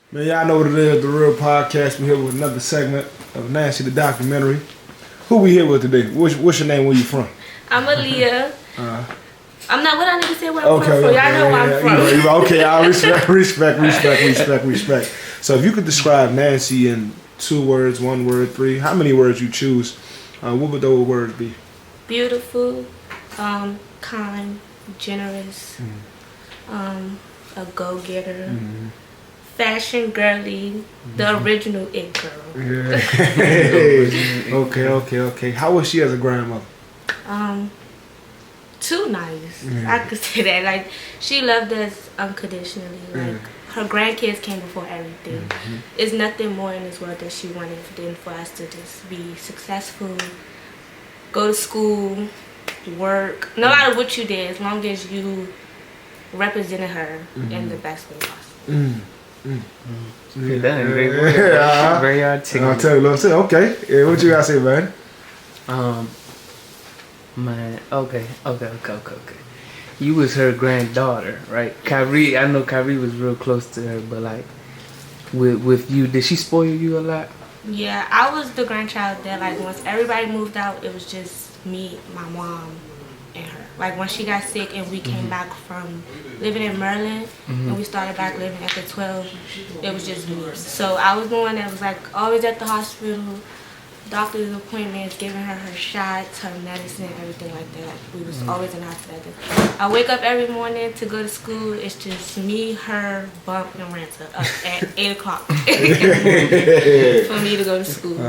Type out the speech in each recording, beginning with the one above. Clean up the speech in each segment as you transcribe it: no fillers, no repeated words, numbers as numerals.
Man, y'all know what it is, The Real Podcast. We're here with another segment of Nancy the Documentary. Who we here with today? What's your name? Where you from? I'm Aaliyah. I'm not what I need to say where I'm from. Y'all know where I'm from. Okay, I respect. So if you could describe Nancy in 2 words, 1 word, 3, how many words you choose, what would those words be? Beautiful, kind, generous, a go-getter, fashion girly, the original it girl. Yeah. Okay. How was she as a grandmother? Too nice. I could say that. Like, she loved us unconditionally. Like, her grandkids came before everything. It's nothing more in this world that she wanted than for us to just be successful, go to school, work. No matter what you did, as long as you represented her in the best way possible. That is great word. Very articulate. I'll tell you a little bit. Okay. Yeah, what you gotta say, man? Man, okay. You was her granddaughter, right? Kyrie, I know Kyrie was real close to her, but like, with you, did she spoil you a lot? Yeah, I was the grandchild that, like, once everybody moved out, it was just me, my mom, and her. Like, when she got sick and we came back from living in Maryland, and we started back living after 12, it was just me. So I was the one that was, like, always at the hospital, doctor's appointments, giving her shots, her medicine, everything like that. Like, we was always in the hospital. I wake up every morning to go to school. It's just me, her, Bump, and Ranta up at 8 o'clock for me to go to school.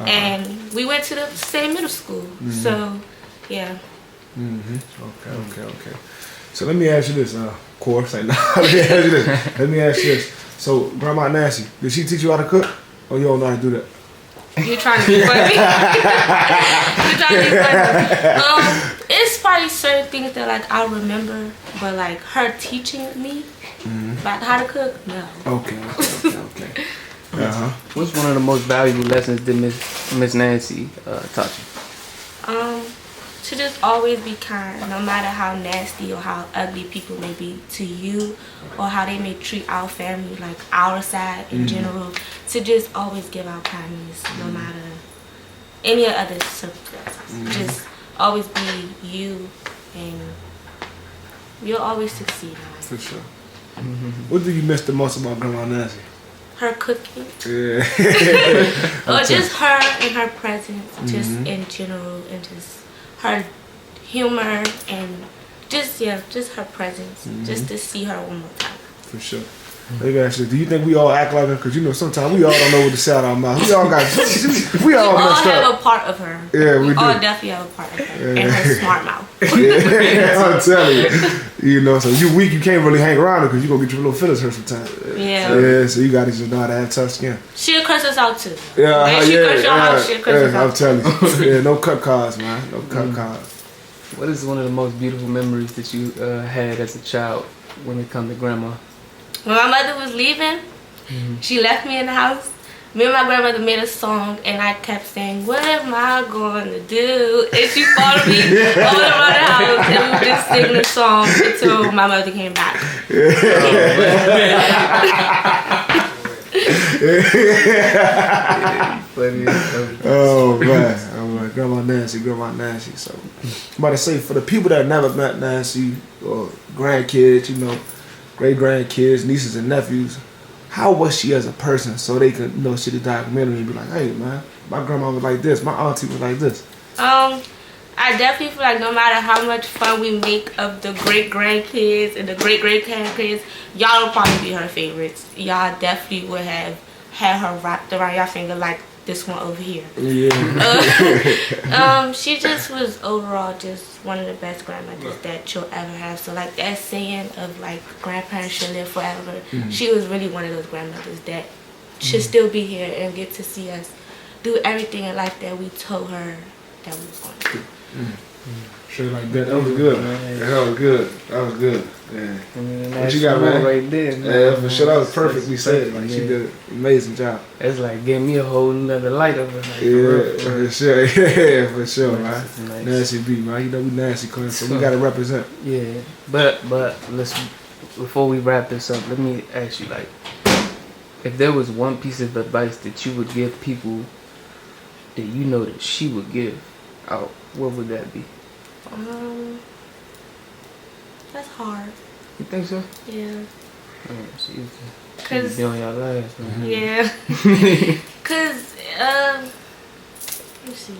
And we went to the same middle school. So, yeah. Okay. So let me ask you this, of course. Let me ask you this. So, Grandma Nancy, did she teach you how to cook? Or you don't know how to do that? You're trying to be funny. It's probably certain things that, like, I'll remember, but, like, her teaching me about how to cook, no. Okay. What's one of the most valuable lessons that Miss Nancy taught you? To just always be kind, no matter how nasty or how ugly people may be to you, or how they may treat our family, like our side in general. To just always give out kindness, no matter any other circumstances. Just always be you, and you'll always succeed. For sure. What do you miss the most about Grandma Nancy? Her cooking. Yeah. Or just her and her presence, just in general, and just her humor, and just her presence, just to see her one more time. For sure. Let me ask you, do you think we all act like her? Because, you know, sometimes we all don't know what to say out our mouth. We all have a part of her. Yeah, we do. all definitely have a part of her. And her smart mouth. I'm telling you. You know, so you weak, you can't really hang around her because you're going to get your little feelings hurt sometimes. Yeah, so you got to just know how to have tough skin. She'll curse us out too. Yeah, she'll curse us out. I'm telling you. Yeah, no cut cards, man. No cut cards. What is one of the most beautiful memories that you had as a child when it comes to grandma? When my mother was leaving, she left me in the house. Me and my grandmother made a song, and I kept saying, "What am I going to do?" And she followed me all around the house, and we were just singing the song until my mother came back. Oh man, Grandma Nancy. So, I'm about to say, for the people that never met Nancy, or grandkids, you know, great grandkids, nieces and nephews, how was she as a person, so they could, you know, see the documentary and be like, hey man, my grandma was like this, my auntie was like this. I definitely feel like no matter how much fun we make of the great grandkids and the great grandkids, y'all will probably be her favorites. Y'all definitely would have had her wrapped around your finger like this one over here. Yeah. She just was overall just one of the best grandmothers that you'll ever have. So, like, that saying of, like, grandparents should live forever, she was really one of those grandmothers that should still be here and get to see us do everything in life that we told her that we was going to do. Shit like that. That was good, man. That was good. Yeah. What you got, man? Right there. Yeah, for sure. That was perfectly said. Like, she did an amazing job. It's like gave me a whole nother light of it. Like, for sure. Yeah, for sure, man. Nice. Nancy B, man. You know we Nancy Clinton, so we gotta represent. Yeah, but let's before we wrap this up, let me ask you, like, if there was one piece of advice that you would give people that you know that she would give out, what would that be? That's hard. You think so? Yeah. She's be on your last, man. Yeah. Cause let's see.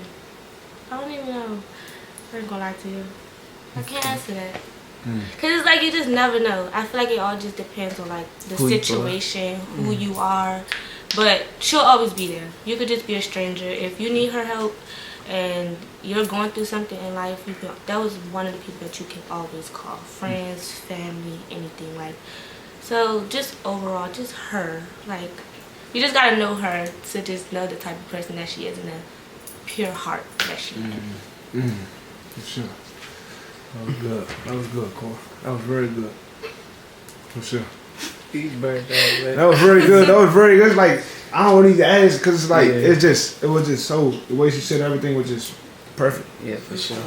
I don't even know. I'm gonna lie to you. I can't answer that. Cause it's like you just never know. I feel like it all just depends on like the situation, who you are. But she'll always be there. You could just be a stranger. If you need her help and you're going through something in life, that was one of the people that you can always call. Friends, family, anything like. So just overall, just her. Like, you just gotta know her to just know the type of person that she is and the pure heart that she is. For sure. That was good. That was good, Cor. That was very good. For sure. That was very good. That was very good. Like, I don't need to ask because it's like it was just so the way she said everything was just perfect. Yeah, for sure.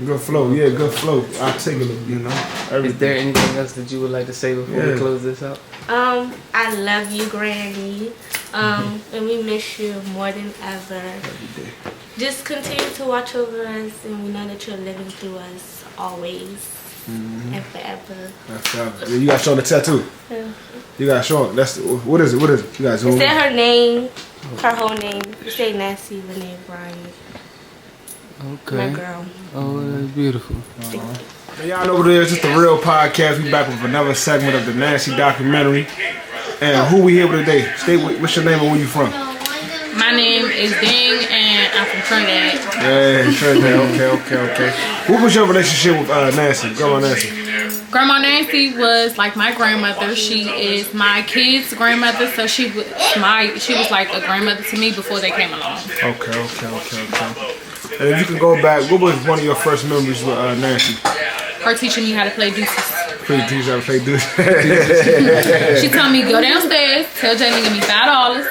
Good flow. Yeah, good flow. Articulate, you know. Everything. Is there anything else that you would like to say before we close this out? I love you, Granny. And we miss you more than ever. Every day. Just continue to watch over us, and we know that you're living through us always and forever. Yeah, you got to show the tattoo. Yeah. You got to show it. That's what is it? What is it? You got to zoom. It said her name, her whole name. It said Nancy Renee Bryant. Okay. My girl. Oh, that's beautiful. And y'all know what it is. It's the Real Podcast. We back with another segment of the Nancy documentary. And who we here with today? What's your name and where you from? My name is Ding and I'm from Trinidad. Yeah, Trinidad. Okay. What was your relationship with Nancy, Grandma Nancy? Grandma Nancy was like my grandmother. She is my kids' grandmother, so she was like a grandmother to me before they came along. Okay. And if you can go back, what was one of your first memories with Nancy? Her teaching me how to play deuces. Please teach how to play deuces. She told me go downstairs, tell Jamie to give me $5.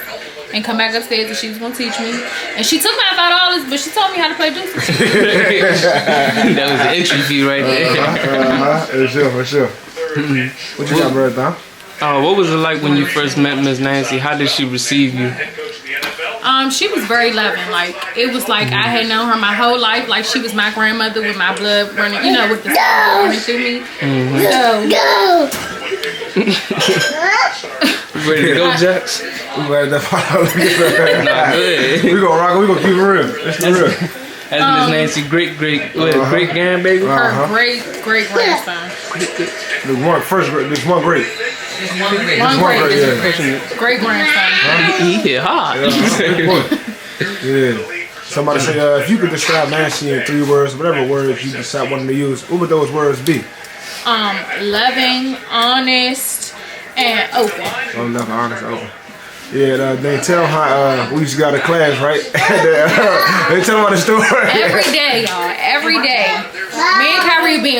And come back upstairs and she was gonna teach me. And she took my $5, but she taught me how to play deuces. That was the entry fee right there. For sure. What you got, brother? What was it like when you first met Miss Nancy? How did she receive you? She was very loving. Like, it was like I had known her my whole life. Like, she was my grandmother with my blood running, with the blood running through me. Go! Ready to go, Jax? We ready to follow. Nah, good. We gonna rock. We gonna keep it real. It's the real. That's Miss Nancy, great grandbaby. Her great grandson. There's one great. Great grandson. He hit hard. Yeah. Somebody say, if you could describe Nancy in 3 words, whatever words you decide wanting to use, what would those words be? Loving, honest, and open. Oh, nothing honest, open. Yeah, they tell how we used to go to class, right? They tell them about the story. Every day, y'all. Every day. Me and Kyrie we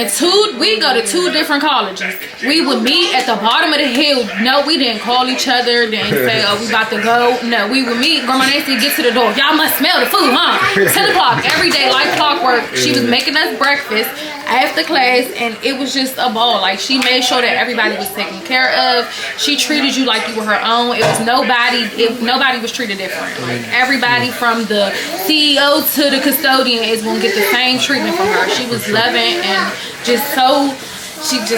go to 2 different colleges. We would meet at the bottom of the hill. No, we didn't call each other, didn't say, we about to go. No, we would meet. Grandma Nancy get to the door. Y'all must smell the food, huh? 10 o'clock every day, like clockwork. She was making us breakfast after class, and it was just a ball. Like, she made sure that everybody was taken care of. She treated you like you were her own. It was nobody was treated different. Like, everybody from the CEO to the custodian is gonna get the same treatment from her. She was loving and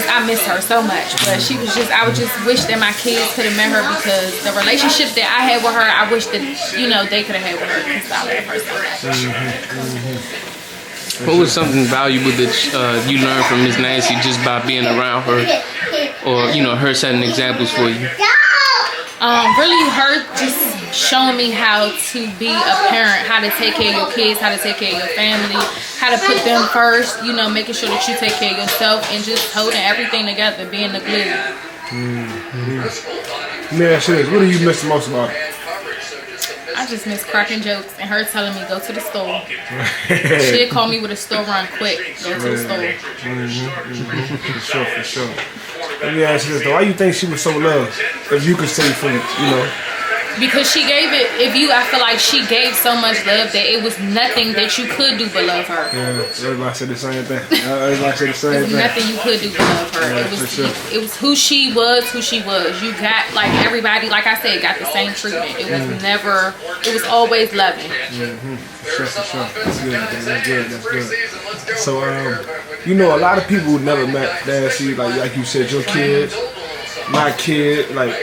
I miss her so much. But I would just wish that my kids could have met her, because the relationship that I had with her, I wish that, they could have had with her, because I love her so much. What was something valuable that you learned from Miss Nancy just by being around her, or her setting examples for you? Really her just showing me how to be a parent, how to take care of your kids, how to take care of your family, how to put them first, making sure that you take care of yourself, and just holding everything together, being the glue. Man, shit, what do you miss the most about it? I just miss cracking jokes and her telling me go to the store. She'd call me with a store run quick. Go to the store. For sure. Let me ask you this though. Why you think she was so loved? If you could say from, because she gave it. I feel like she gave so much love that it was nothing that you could do but love her. Yeah, everybody said the same thing. Everybody said the same thing. Nothing you could do but love her. Yeah, It was who she was. You got, like, everybody, like I said, got the same treatment. It was never. It was always loving. For sure. That's good. So, you know, a lot of people never met Nancy, like you said, your kid, my kid, like,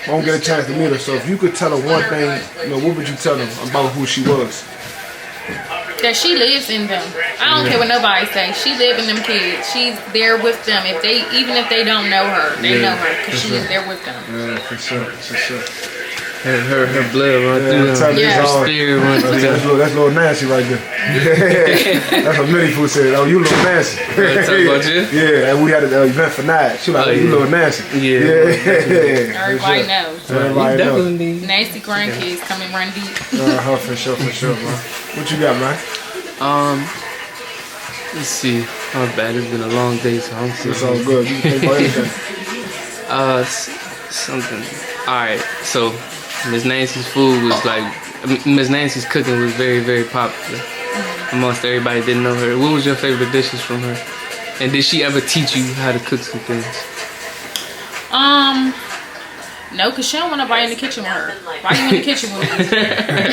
won't get a chance to meet her. So if you could tell her one thing, you know, what would you tell them about who she was? That she lives in them. I don't care what nobody say. She lives in them kids. She's there with them. Even if they don't know her, they know her because she is there with them. Yeah, for sure. Her blood run through them. Yeah. Her spirit run through them. That's little Nancy right there. That's what Minnie Pooh said. Oh, you little Nancy. Talking about you? Yeah, and we had an event for night. She was like, you little Nancy. Yeah. Everybody knows. Everybody knows. Definitely. Nasty grandkids come and run deep. For sure, man. What you got, man? Let's see. My bad. It's been a long day, so I'm It's all good. You can think about anything. Something. All right. So Miss Nancy's food was like, Miss Nancy's cooking was very, very popular amongst everybody that didn't know her. What was your favorite dishes from her? And did she ever teach you how to cook some things? No, because she don't want nobody in the kitchen with her. Why you in the kitchen with me?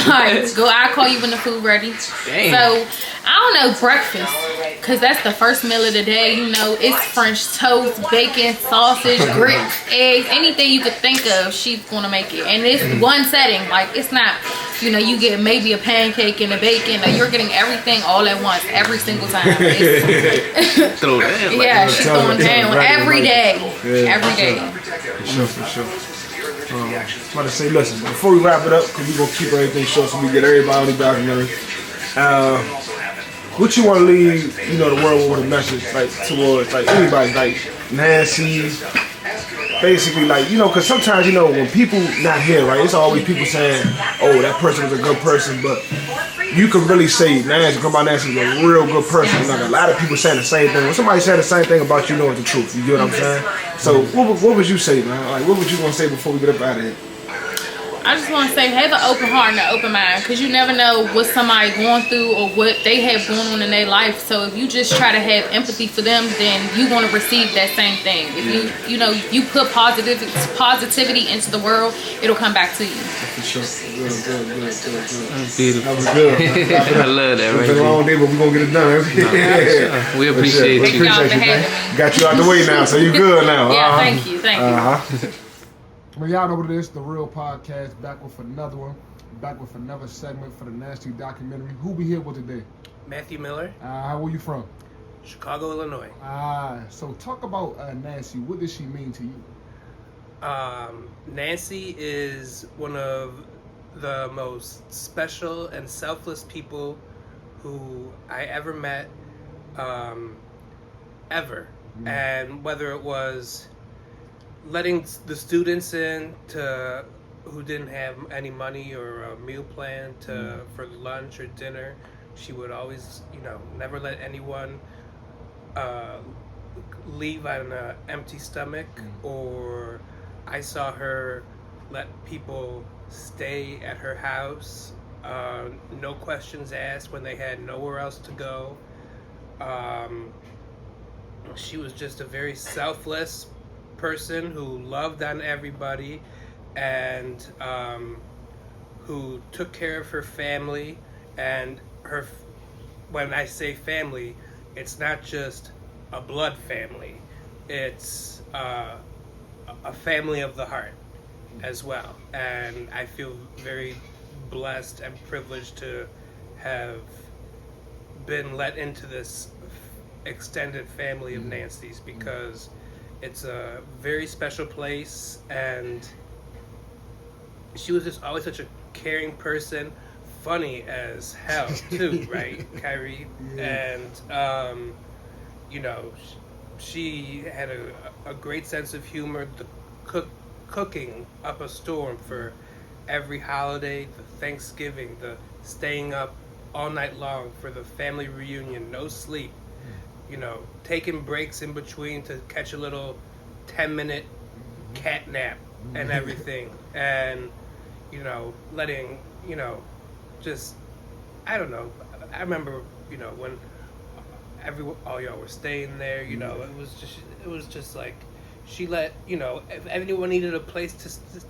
Like, I'll call you when the food ready. Dang. So, I don't know, breakfast. Because that's the first meal of the day. You know, it's French toast, bacon, sausage, grits, eggs, anything you could think of, she's going to make it. And it's one setting. Like, it's not, you know, you get maybe a pancake and a bacon. Like, you're getting everything all at once, every single time. Throw down. Yeah, she's throwing down every day. Yeah, Every day. For sure. I'm about to say, listen, before we wrap it up, because we're going to keep everything short so we get everybody on the documentary. What you want to leave, you know, the world with a message, like, towards, like, anybody, like, Nancy, basically, like, you know, because sometimes, you know, when people not here, right, it's always people saying, oh, that person was a good person, but you can really say Grandma Nancy was a real good person. Like, a lot of people saying the same thing. When somebody saying the same thing about you, know it's the truth. You get what I'm saying? So, what would you say, man? Like, what would you want to say before we get up out of here? I just want to say, have an open heart and an open mind, because you never know what somebody going through or what they have going on in their life. So if you just try to have empathy for them, then you're going to receive that same thing. If you put positivity into the world, it'll come back to you. For sure. Good. That's beautiful. That was good. I love that. It's been a long day, but we're going to get it done. No, we appreciate Thank you. y'all for having me. Got you out the way now, so you good now. Yeah, thank you. Well, y'all know what it is, The Real Podcast, back with another one, back with another segment for the Nasty documentary. Who we here with today? Matthew Miller, Where you from? Chicago, Illinois. So talk about Nancy. What does she mean to you? Nancy is one of the most special and selfless people who I ever met, ever. Mm-hmm. And whether it was letting the students in who didn't have any money or a meal plan for lunch or dinner, she would always, never let anyone leave on an empty stomach. Or I saw her let people stay at her house, no questions asked when they had nowhere else to go. She was just a very selfless person who loved on everybody and who took care of her family. And when I say family, it's not just a blood family, it's a family of the heart as well. And I feel very blessed and privileged to have been let into this extended family of Nancy's, because it's a very special place, and she was just always such a caring person, funny as hell too, right, Kyrie? Yeah. And she had a great sense of humor. The cooking up a storm for every holiday, the Thanksgiving, the staying up all night long for the family reunion, no sleep. Taking breaks in between to catch a little 10-minute cat nap and everything. And, you know, letting, you know, just, I don't know. I remember, you know, when all y'all were staying there, you know, it was just like, she let, you know, if anyone needed a place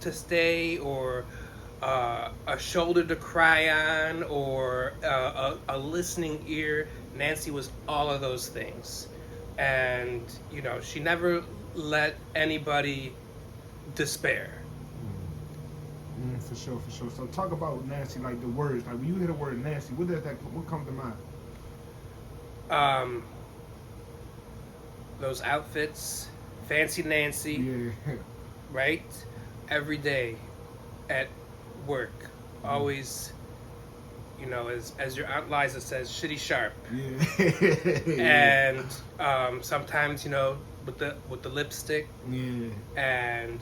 to stay, or a shoulder to cry on, or a listening ear, Nancy was all of those things. And, you know, she never let anybody despair. For sure, for sure. So talk about Nancy, like the words. Like when you hear the word Nancy, what comes to mind? Those outfits, Fancy Nancy, Yeah. right? Every day at work, always, you know, as your Aunt Liza says, shitty sharp. Yeah. And sometimes, you know, with the lipstick. Yeah. And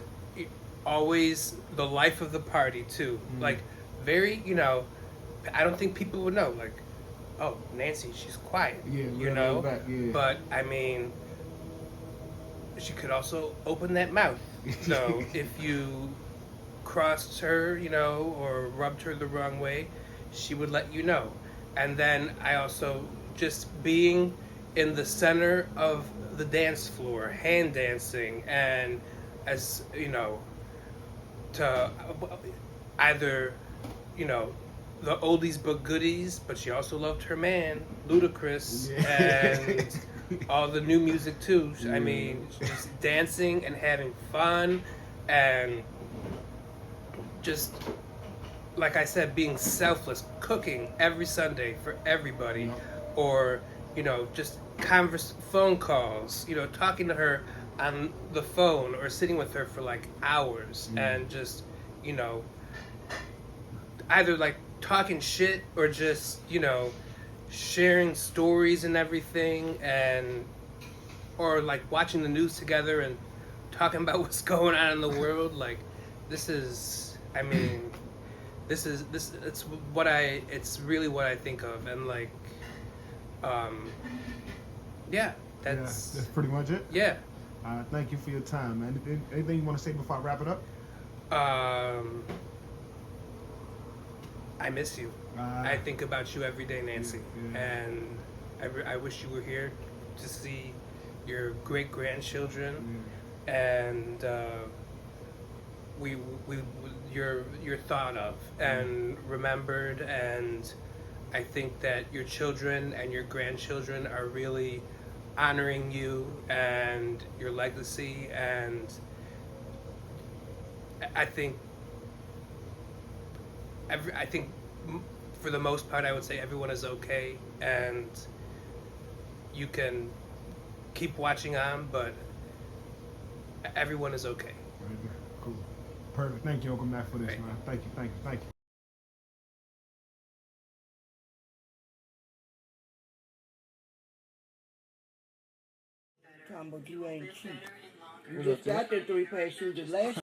always the life of the party too. Like, very, you know, I don't think people would know, like, oh, Nancy, she's quiet. Yeah, you know. back, yeah. But I mean, she could also open that mouth. So if you crossed her, you know, or rubbed her the wrong way, she would let you know. And then I also, just being in the center of the dance floor, hand dancing, and, as you know, to either, you know, the oldies but goodies, but she also loved her man, Ludacris, and all the new music too. I mean, just dancing and having fun, and just, like I said, being selfless, cooking every Sunday for everybody, or, you know, just phone calls, you know, talking to her on the phone, or sitting with her for like hours, and just, you know, either like talking shit, or just, you know, sharing stories and everything, and, or like watching the news together and talking about what's going on in the world. Like, this is, I mean, it's really what I think of. And like, yeah, that's pretty much it. Yeah. Thank you for your time, man. Anything you want to say before I wrap it up? I miss you. I think about you every day, Nancy. And I wish you were here to see your great grandchildren, and you're thought of and remembered. And I think that your children and your grandchildren are really honoring you and your legacy. And I think for the most part, I would say everyone is okay, and you can keep watching on, but everyone is okay. Cool. Perfect. Thank you, Uncle Matt, for this, man. Thank you. Talking about you ain't cheap. You just got the 3 pair shoes the last